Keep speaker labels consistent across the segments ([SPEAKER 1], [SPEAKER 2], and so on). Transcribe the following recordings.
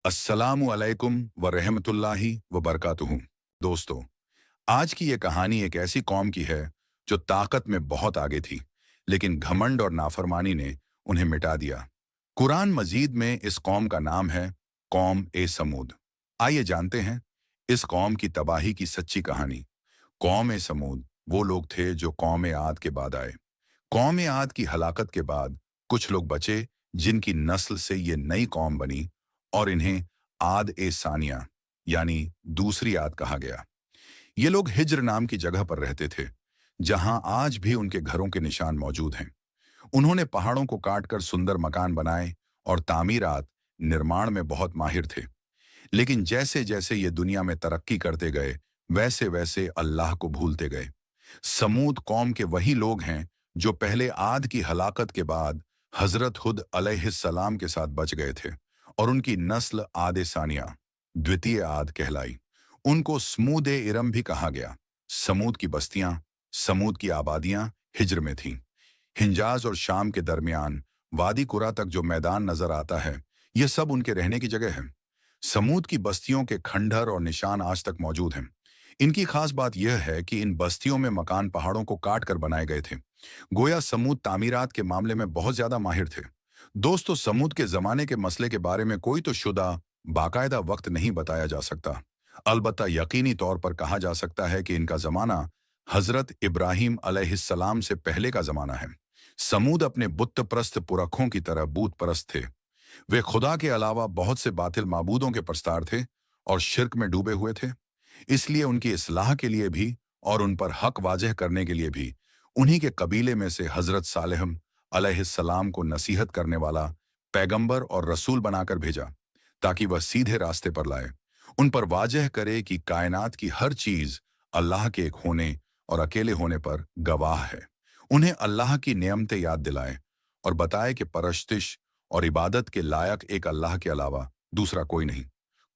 [SPEAKER 1] अस्सलामु अलैकुम व रहमतुल्लाहि व बरकातुहू। दोस्तों, आज की ये कहानी एक ऐसी कौम की है जो ताकत में बहुत आगे थी, लेकिन घमंड और नाफरमानी ने उन्हें मिटा दिया। कुरान मजीद में इस कौम का नाम है कौम ए समूद। आइए जानते हैं इस कौम की तबाही की सच्ची कहानी। कौम ए समूद वो लोग थे जो कौम ए आद के बाद आए। कौम ए आद की हलाकत के बाद कुछ लोग बचे जिनकी नस्ल से ये नई कौम बनी और इन्हें आद ए सानिया यानी दूसरी आद कहा गया। ये लोग हिज्र नाम की जगह पर रहते थे, जहां आज भी उनके घरों के निशान मौजूद हैं। उन्होंने पहाड़ों को काटकर सुंदर मकान बनाए और तामीरात निर्माण में बहुत माहिर थे। लेकिन जैसे जैसे ये दुनिया में तरक्की करते गए, वैसे वैसे अल्लाह को भूलते गए। समूद कौम के वही लोग हैं जो पहले आद की हलाकत के बाद हजरत हुद अलैहिस्सलाम के साथ बच गए थे और उनकी नस्ल आद सानिया द्वितीय आद कहलाई। उनको समूद इरम भी कहा गया। समूद की बस्तियां, समूद की आबादियां हिज्र में थीं। हिंजाज और शाम के दरमियान वादी कुरा तक जो मैदान नजर आता है, यह सब उनके रहने की जगह है। समूद की बस्तियों के खंडहर और निशान आज तक मौजूद हैं। इनकी खास बात यह है कि इन बस्तियों में मकान पहाड़ों को काट कर बनाए गए थे। गोया समूद तामीरात के मामले में बहुत ज्यादा माहिर थे। दोस्तों, समूद के जमाने के मसले के बारे में कोई तो शुदा बाकायदा वक्त नहीं बताया जा सकता। अलबत्ता यकीनी तौर पर कहा जा सकता है कि इनका जमाना हजरत इब्राहिम अलैहिस्सलाम से पहले का जमाना है। समूद अपने बुत परस्त पुरखों की तरह बूत परस्त थे। वे खुदा के अलावा बहुत से बातिल माबूदों के प्रस्तार थे और शिर्क में डूबे हुए थे। इसलिए उनकी इस्लाह के लिए भी और उन पर हक वाजह करने के लिए भी उन्हीं के कबीले में से हजरत सालेह अलैहिस्सलाम को नसीहत करने वाला पैगंबर और रसूल बनाकर भेजा, ताकि वह सीधे रास्ते पर लाए, उन पर वाजह करे कि कायनात की हर चीज अल्लाह के एक होने और अकेले होने पर गवाह है। उन्हें अल्लाह की नेमतें याद दिलाए और बताए कि परस्तिश और इबादत के लायक एक अल्लाह के अलावा दूसरा कोई नहीं।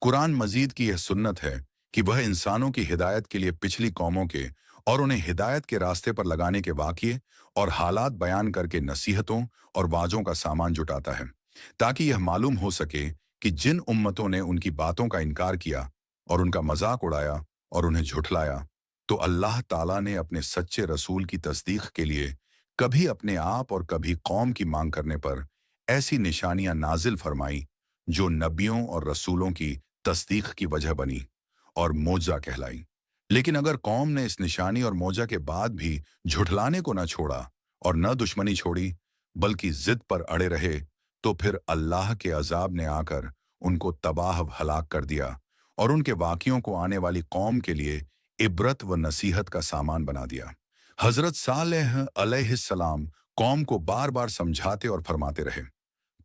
[SPEAKER 1] कुरान मजीद की यह सुन्नत है कि वह इंसानों की हिदायत के लिए पिछली कौमों के और उन्हें हिदायत के रास्ते पर लगाने के वाक़ये और हालात बयान करके नसीहतों और वाजों का सामान जुटाता है, ताकि यह मालूम हो सके कि जिन उम्मतों ने उनकी बातों का इनकार किया और उनका मजाक उड़ाया और उन्हें झुठलाया, तो अल्लाह ताला ने अपने सच्चे रसूल की तस्दीक के लिए कभी अपने आप और कभी कौम की मांग करने पर ऐसी निशानियां नाजिल फरमाई जो नबियों और रसूलों की तस्दीक की वजह बनी और मोजा कहलाई। लेकिन अगर कौम ने इस निशानी और मोजा के बाद भी झुठलाने को न छोड़ा और न दुश्मनी छोड़ी, बल्कि जिद पर अड़े रहे, तो फिर अल्लाह के अजाब ने आकर उनको तबाह व हलाक कर दिया और उनके वाक़ियों को आने वाली कौम के लिए इबरत व नसीहत का सामान बना दिया। हजरत सालेह अलैहिस्सलाम कौम को बार बार समझाते और फरमाते रहे,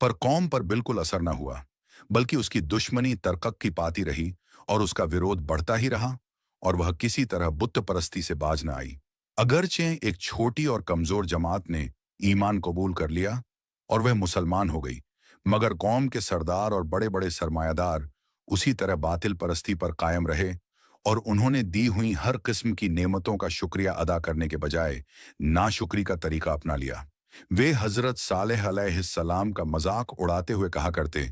[SPEAKER 1] पर कौम पर बिल्कुल असर न हुआ, बल्कि उसकी दुश्मनी तरक्की पाती रही और उसका विरोध बढ़ता ही रहा और वह किसी तरह बुत परस्ती से बाज न आई। अगरचे एक छोटी और कमजोर जमात ने ईमान कबूल कर लिया और वह मुसलमान हो गई, मगर कौम के सरदार और बड़े बड़े सरमायादार उसी तरह बातिल परस्ती पर कायम रहे और उन्होंने दी हुई हर किस्म की नेमतों का शुक्रिया अदा करने के बजाय नाशुक्री का तरीका अपना लिया। वे हजरत सालेह अलैहिस्सलाम का मजाक उड़ाते हुए कहा करते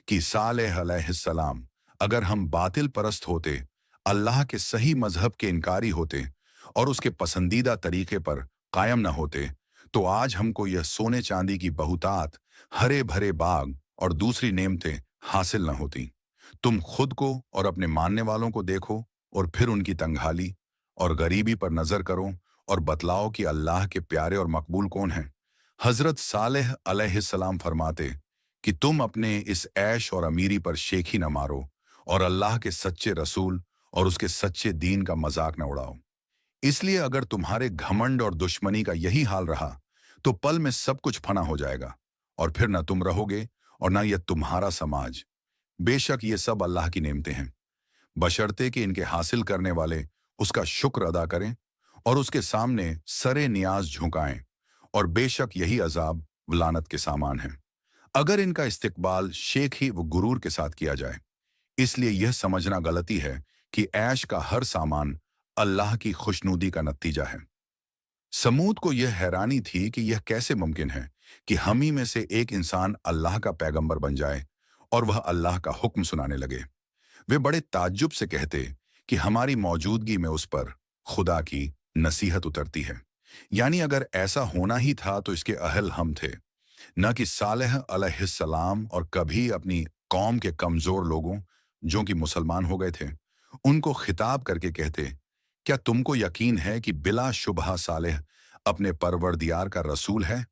[SPEAKER 1] कि सालेह अलैहिस्सलाम, अगर हम बातिल परस्त होते, अल्लाह के सही मजहब के इनकारी होते और उसके पसंदीदा तरीके पर कायम न होते, तो आज हमको यह सोने चांदी की बहुतात, हरे भरे बाग और दूसरी नेमतें हासिल न होती। तुम खुद को और अपने मानने वालों को देखो और फिर उनकी तंगहाली और गरीबी पर नजर करो और बतलाओ कि अल्लाह के प्यारे और मकबूल कौन हैं। हजरत सालेह अलैहिस्सलाम फरमाते कि तुम अपने इस ऐश और अमीरी पर शेखी न मारो और अल्लाह के सच्चे रसूल और उसके सच्चे दीन का मजाक न उड़ाओ। इसलिए अगर तुम्हारे घमंड और दुश्मनी का यही हाल रहा, तो पल में सब कुछ फना हो जाएगा और फिर न तुम रहोगे और न यह तुम्हारा समाज। बेशक ये सब अल्लाह की नेमतें हैं, बशर्ते कि इनके हासिल करने वाले उसका शुक्र अदा करें और उसके सामने सरे नियाज झुकाएं, और बेशक यही अजाब व लानत के सामान है अगर इनका इस्तिकबाल शेखी व गुरूर के साथ किया जाए। इसलिए यह समझना गलती है कि ऐश का हर सामान अल्लाह की खुशनुदी का नतीजा है। समूद को यह हैरानी थी कि यह कैसे मुमकिन है कि हम ही में से एक इंसान अल्लाह का पैगंबर बन जाए और वह अल्लाह का हुक्म सुनाने लगे। वे बड़े ताज्जुब से कहते कि हमारी मौजूदगी में उस पर खुदा की नसीहत उतरती है। यानी अगर ऐसा होना ही था तो इसके अहल हम थे, न कि सालेह अलैहिस्सलाम। और कभी अपनी कौम के कमजोर लोगों, जो कि मुसलमान हो गए थे, उनको खिताब करके कहते, क्या तुमको यकीन है कि बिला शुबहा सालेह अपने परवरदिगार का रसूल है?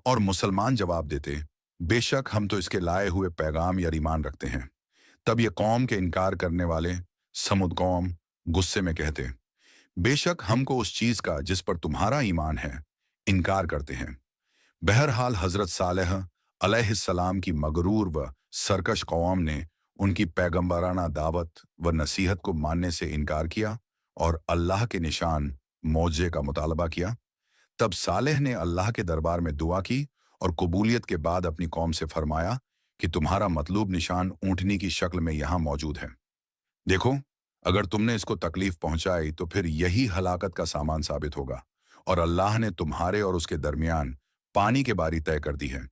[SPEAKER 1] और मुसलमान जवाब देते, बेशक हम तो इसके लाए हुए पैगाम या ईमान रखते हैं। तब ये कौम के इनकार करने वाले समुद कौम गुस्से में कहते, बेशक हमको उस चीज का जिस पर तुम्हारा ईमान है इनकार करते हैं। बहरहाल हजरत सालेह अलैहिस्सलाम की मगरूर व सरकश कौम ने उनकी पैगंबराना दावत व नसीहत को मानने से इनकार किया और अल्लाह के निशान मौजे का मुतालबा किया। तब सालेह ने अल्लाह के दरबार में दुआ की और कबूलियत के बाद अपनी कौम से फरमाया कि तुम्हारा मतलूब निशान ऊँटनी की शक्ल में यहाँ मौजूद है। देखो, अगर तुमने इसको तकलीफ पहुंचाई तो फिर यही हलाकत का सामान साबित होगा। और अल्लाह ने तुम्हारे और उसके दरमियान पानी के बारी तय कर दी है।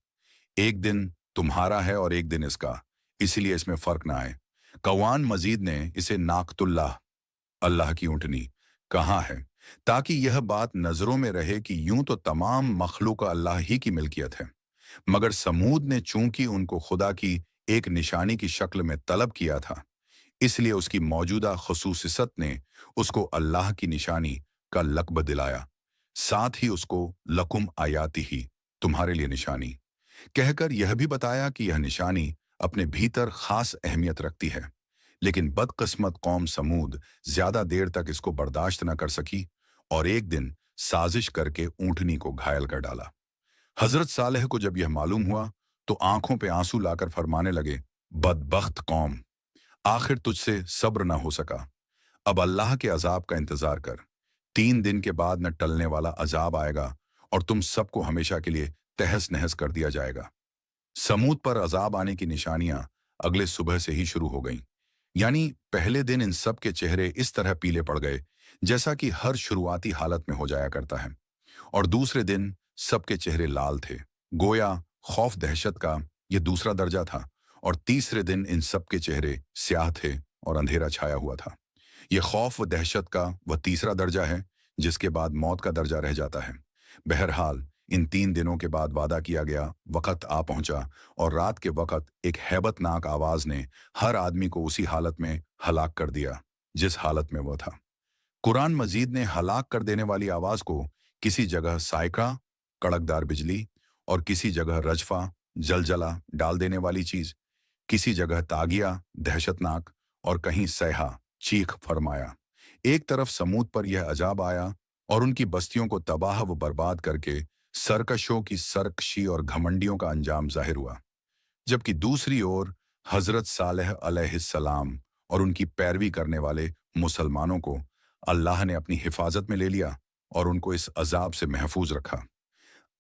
[SPEAKER 1] एक दिन तुम्हारा है और एक दिन इसका, इसलिए इसमें फर्क ना आए। कौआन मजीद ने इसे नाकतुल्लाह, अल्लाह की ऊँटनी, कहा है ताकि यह बात नजरों में रहे कि यूं तो तमाम मखलूक अल्लाह ही की मिल्कियत है, मगर समूद ने चूंकि उनको खुदा की एक निशानी की शक्ल में तलब किया था, इसलिए उसकी मौजूदा खसूसियत ने उसको अल्लाह की निशानी का लक़ब दिलाया। साथ ही उसको लकुम आयाती ही, तुम्हारे लिए निशानी, कहकर यह भी बताया कि यह निशानी अपने भीतर खास अहमियत रखती है। लेकिन बदकिस्मत कौम समूद ज्यादा देर तक इसको बर्दाश्त न कर सकी और एक दिन साजिश करके ऊँटनी को घायल कर डाला। हजरत सालेह को जब यह मालूम हुआ तो आंखों पे आंसू लाकर फरमाने लगे, बदबख्त कौम, आखिर तुझसे सब्र ना हो सका। अब अल्लाह के अजाब का इंतजार कर। 3 दिन के बाद न टलने वाला अजाब आएगा और तुम सबको हमेशा के लिए तहस नहस कर दिया जाएगा। समूद पर अजाब आने की निशानियां अगले सुबह से ही शुरू हो गईं। यानी पहले दिन इन सब के चेहरे इस तरह पीले पड़ गए जैसा कि हर शुरुआती हालत में हो जाया करता है, और दूसरे दिन सबके चेहरे लाल थे, गोया खौफ दहशत का ये दूसरा दर्जा था। और तीसरे दिन इन सबके चेहरे स्याह थे और अंधेरा छाया हुआ था। ये खौफ व दहशत का वह तीसरा दर्जा है जिसके बाद मौत का दर्जा रह जाता है। बहरहाल इन 3 दिनों के बाद वादा किया गया वक़्त आ पहुंचा और रात के वक़्त एक हैबतनाक आवाज ने हर आदमी को उसी हालत में हलाक कर दिया जिस हालत में वह था। कुरान मजीद ने हलाक कर देने वाली आवाज को किसी जगह साइका, कड़कदार बिजली, और किसी जगह रजफा, जलजला डाल देने वाली चीज, किसी जगह तागिया, दहशतनाक, और कहीं सैहा, चीख फरमाया। एक तरफ समूद पर यह अजाब आया और उनकी बस्तियों को तबाह व बर्बाद करके सरकशों की सरकशी और घमंडियों का अंजाम जाहिर हुआ, जबकि दूसरी ओर हजरत सालेह अलैहिस्सलाम और उनकी पैरवी करने वाले मुसलमानों को अल्लाह ने अपनी हिफाजत में ले लिया और उनको इस अजाब से महफूज रखा।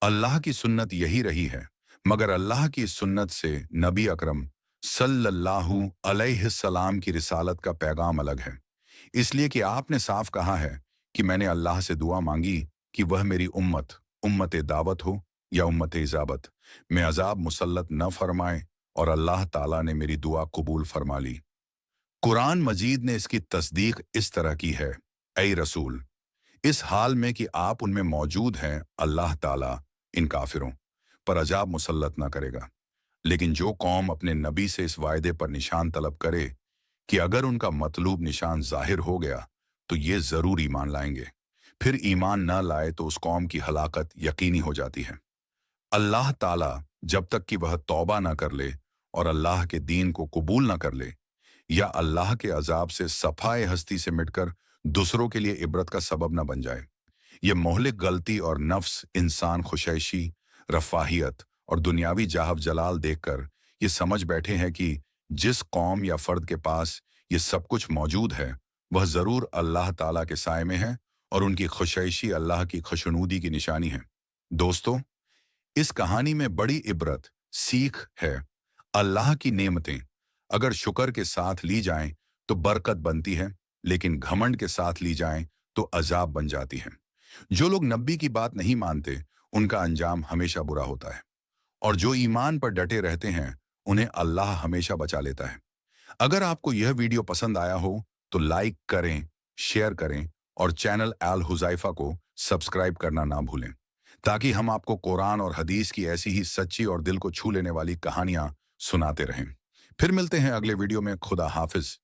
[SPEAKER 1] अल्लाह की सुन्नत यही रही है, मगर अल्लाह की इस सुन्नत से नबी अकरम सल्लल्लाहु अलैहि सलाम की रिसालत का पैगाम अलग है, इसलिए कि आपने साफ कहा है कि मैंने अल्लाह से दुआ मांगी कि वह मेरी उम्मत दावत हो या उम्मत इजाबत में अजाब मुसल्लत न फरमाए, और अल्लाह ताला ने मेरी दुआ कबूल फरमा ली। कुरान मजीद ने इसकी तस्दीक इस तरह की है, ऐ रसूल, इस हाल में कि आप उनमें मौजूद हैं, अल्लाह ताला इन काफिरों पर अजाब मुसल्लत न करेगा। लेकिन जो कौम अपने नबी से इस वायदे पर निशान तलब करे कि अगर उनका मतलूब निशान जाहिर हो गया तो ये जरूर ईमान लाएंगे, फिर ईमान न लाए तो उस कौम की हलाकत यकीनी हो जाती है। अल्लाह ताला जब तक कि वह तौबा न कर ले और अल्लाह के दीन को कबूल न कर ले या अल्लाह के अजाब से सफाए हस्ती से मिटकर दूसरों के लिए इबरत का सबब न बन जाए। ये मोहलिक गलती और नफ्स इंसान खुशैशी, रफाहियत और दुनियावी जाहव जलाल देखकर ये समझ बैठे हैं कि जिस कौम या फर्द के पास ये सब कुछ मौजूद है वह जरूर अल्लाह ताला के साए में है और उनकी खुशैशी अल्लाह की खुशनूदी की निशानी है। दोस्तों, इस कहानी में बड़ी इबरत सीख है। अल्लाह की नेमतें अगर शुक्र के साथ ली जाएं तो बरकत बनती है, लेकिन घमंड के साथ ली जाएं तो अजाब बन जाती है। जो लोग नबी की बात नहीं मानते उनका अंजाम हमेशा बुरा होता है, और जो ईमान पर डटे रहते हैं उन्हें अल्लाह हमेशा बचा लेता है। अगर आपको यह वीडियो पसंद आया हो तो लाइक करें, शेयर करें और चैनल अल हुज़ैफा को सब्सक्राइब करना ना भूलें, ताकि हम आपको कुरान और हदीस की ऐसी ही सच्ची और दिल को छू लेने वाली कहानियां सुनाते रहें। फिर मिलते हैं अगले वीडियो में। खुदा हाफिज।